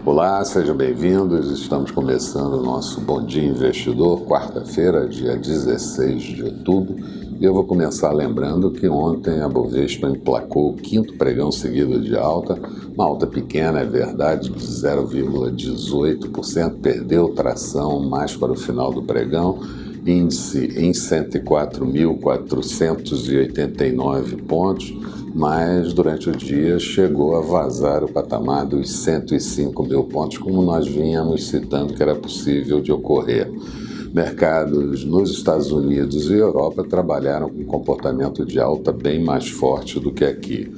Olá, sejam bem-vindos. Estamos começando o nosso Bom Dia Investidor, quarta-feira, dia 16 de outubro. E eu vou começar lembrando que ontem a Bovespa emplacou o quinto pregão seguido de alta, uma alta pequena, é verdade, de 0,18%, perdeu tração mais para o final do pregão, índice em 104.489 pontos, mas durante o dia chegou a vazar o patamar dos 105 mil pontos, como nós vínhamos citando que era possível de ocorrer. Mercados nos Estados Unidos e Europa trabalharam com comportamento de alta bem mais forte do que aqui.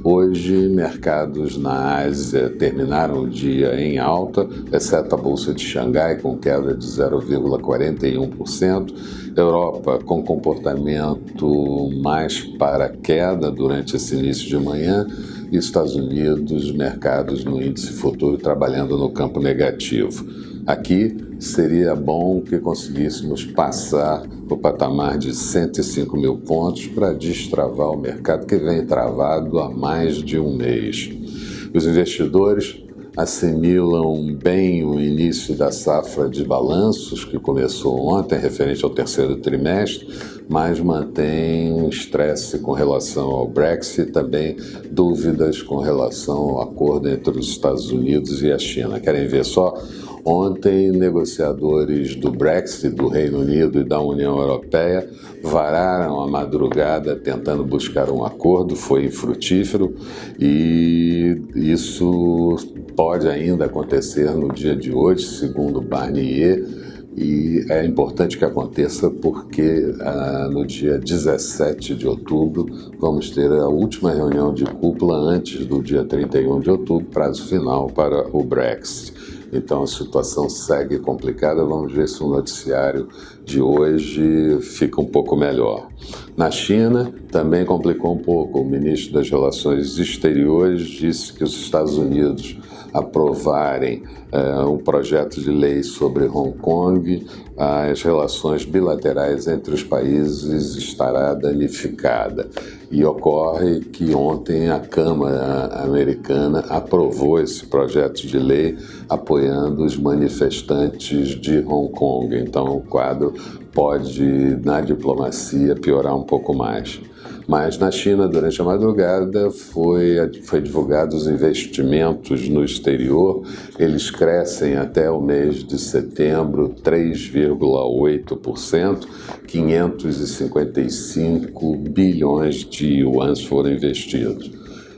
Hoje, mercados na Ásia terminaram o dia em alta, exceto a Bolsa de Xangai, com queda de 0,41%. Europa com comportamento mais para queda durante esse início de manhã. E Estados Unidos, mercados no índice futuro trabalhando no campo negativo. Aqui seria bom que conseguíssemos passar o patamar de 105 mil pontos para destravar o mercado que vem travado há mais de um mês. Os investidores assimilam bem o início da safra de balanços que começou ontem, referente ao terceiro trimestre, mas mantém estresse com relação ao Brexit e também dúvidas com relação ao acordo entre os Estados Unidos e a China. Querem ver só? Ontem, negociadores do Brexit, do Reino Unido e da União Europeia vararam a madrugada tentando buscar um acordo, foi infrutífero e isso pode ainda acontecer no dia de hoje, segundo Barnier, e é importante que aconteça porque no dia 17 de outubro vamos ter a última reunião de cúpula antes do dia 31 de outubro, prazo final para o Brexit. Então a situação segue complicada, vamos ver se o noticiário de hoje fica um pouco melhor. Na China também complicou um pouco, o ministro das Relações Exteriores disse que os Estados Unidos aprovarem um projeto de lei sobre Hong Kong, as relações bilaterais entre os países estará danificada. E ocorre que ontem a Câmara americana aprovou esse projeto de lei apoiando os manifestantes de Hong Kong. Então o quadro pode, na diplomacia, piorar um pouco mais. Mas na China, durante a madrugada, foi divulgados os investimentos no exterior. Eles crescem até o mês de setembro 3,8%, 555 bilhões de yuans foram investidos.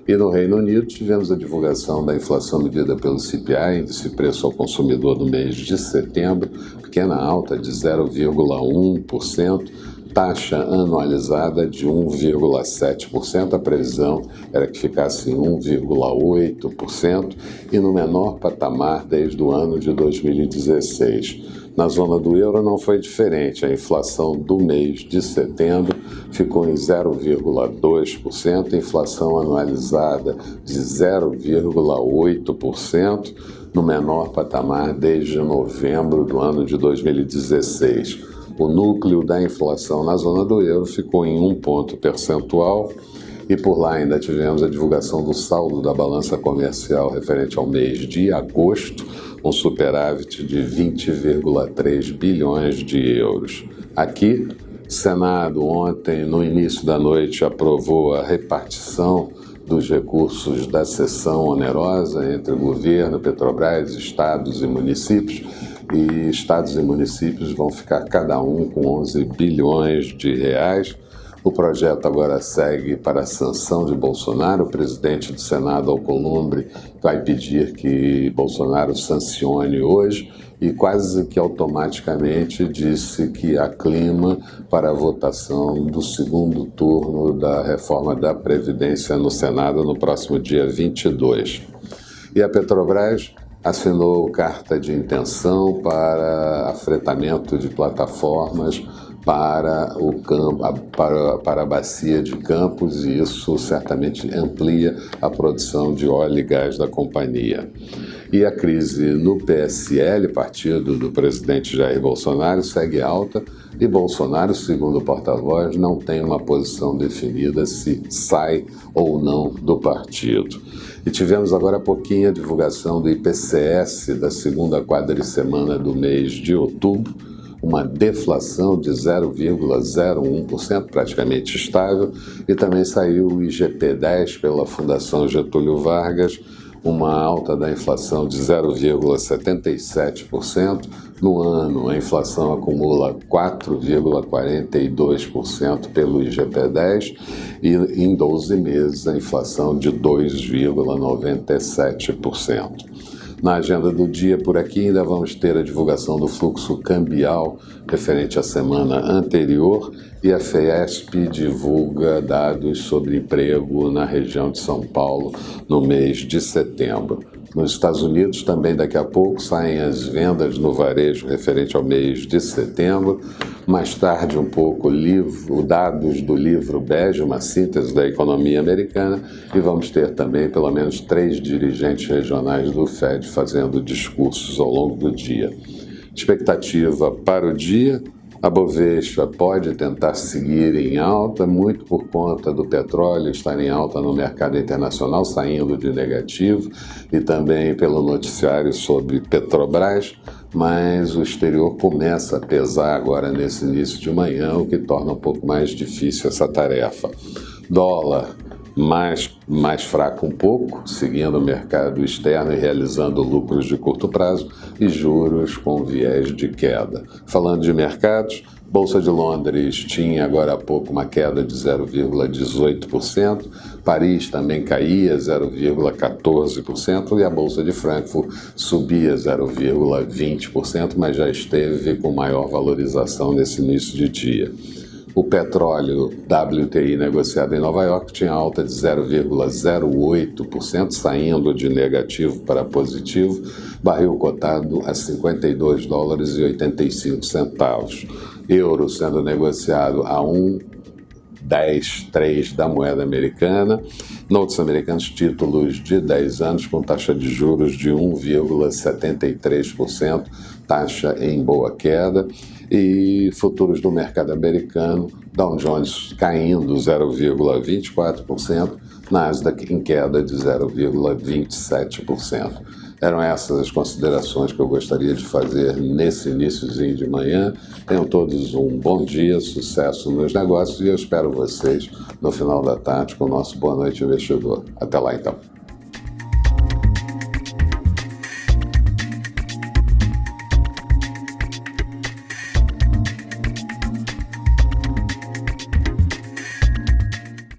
E no Reino Unido tivemos a divulgação da inflação medida pelo CPI, índice preço ao consumidor no mês de setembro, pequena alta de 0,1%, taxa anualizada de 1,7%, a previsão era que ficasse em 1,8% e no menor patamar desde o ano de 2016. Na zona do euro não foi diferente, a inflação do mês de setembro ficou em 0,2%, inflação anualizada de 0,8%, no menor patamar desde novembro do ano de 2016. O núcleo da inflação na zona do euro ficou em 1 ponto percentual e por lá ainda tivemos a divulgação do saldo da balança comercial referente ao mês de agosto, um superávit de 20,3 bilhões de euros. Aqui, o Senado ontem, no início da noite, aprovou a repartição dos recursos da cessão onerosa entre o governo, Petrobras, estados e municípios, e estados e municípios vão ficar cada um com 11 bilhões de reais. O projeto agora segue para a sanção de Bolsonaro. O presidente do Senado, Alcolumbre, vai pedir que Bolsonaro sancione hoje e quase que automaticamente disse que há clima para a votação do segundo turno da reforma da Previdência no Senado no próximo dia 22. E a Petrobras assinou carta de intenção para afretamento de plataformas para a bacia de Campos, e isso certamente amplia a produção de óleo e gás da companhia. E a crise no PSL, partido do presidente Jair Bolsonaro, segue alta e Bolsonaro, segundo o porta-voz, não tem uma posição definida se sai ou não do partido. E tivemos agora há pouquinho a divulgação do IPCS da segunda quadricemana do mês de outubro, uma deflação de 0,01%, praticamente estável, e também saiu o IGP-10 pela Fundação Getúlio Vargas, uma alta da inflação de 0,77%. No ano, a inflação acumula 4,42% pelo IGP-10 e em 12 meses a inflação de 2,97%. Na agenda do dia por aqui ainda vamos ter a divulgação do fluxo cambial referente à semana anterior e a Fiesp divulga dados sobre emprego na região de São Paulo no mês de setembro. Nos Estados Unidos também daqui a pouco saem as vendas no varejo referente ao mês de setembro. Mais tarde um pouco dados do livro bege, uma síntese da economia americana, e vamos ter também pelo menos 3 dirigentes regionais do FED fazendo discursos ao longo do dia. Expectativa para o dia: a Bovespa pode tentar seguir em alta, muito por conta do petróleo estar em alta no mercado internacional, saindo de negativo, e também pelo noticiário sobre Petrobras, mas o exterior começa a pesar agora nesse início de manhã, o que torna um pouco mais difícil essa tarefa. Dólar mais fraco um pouco, seguindo o mercado externo e realizando lucros de curto prazo, e juros com viés de queda. Falando de mercados, Bolsa de Londres tinha agora há pouco uma queda de 0,18%, Paris também caía 0,14% e a Bolsa de Frankfurt subia 0,20%, mas já esteve com maior valorização nesse início de dia. O petróleo WTI negociado em Nova York tinha alta de 0,08%, saindo de negativo para positivo, barril cotado a $52,85. Euro sendo negociado a 1,103 da moeda americana. Notes americanos, títulos de 10 anos com taxa de juros de 1,73%, taxa em boa queda. E futuros do mercado americano, Dow Jones caindo 0,24%, Nasdaq em queda de 0,27%. Eram essas as considerações que eu gostaria de fazer nesse iniciozinho de manhã. Tenham todos um bom dia, sucesso nos negócios, e eu espero vocês no final da tarde com o nosso Boa Noite Investidor. Até lá então.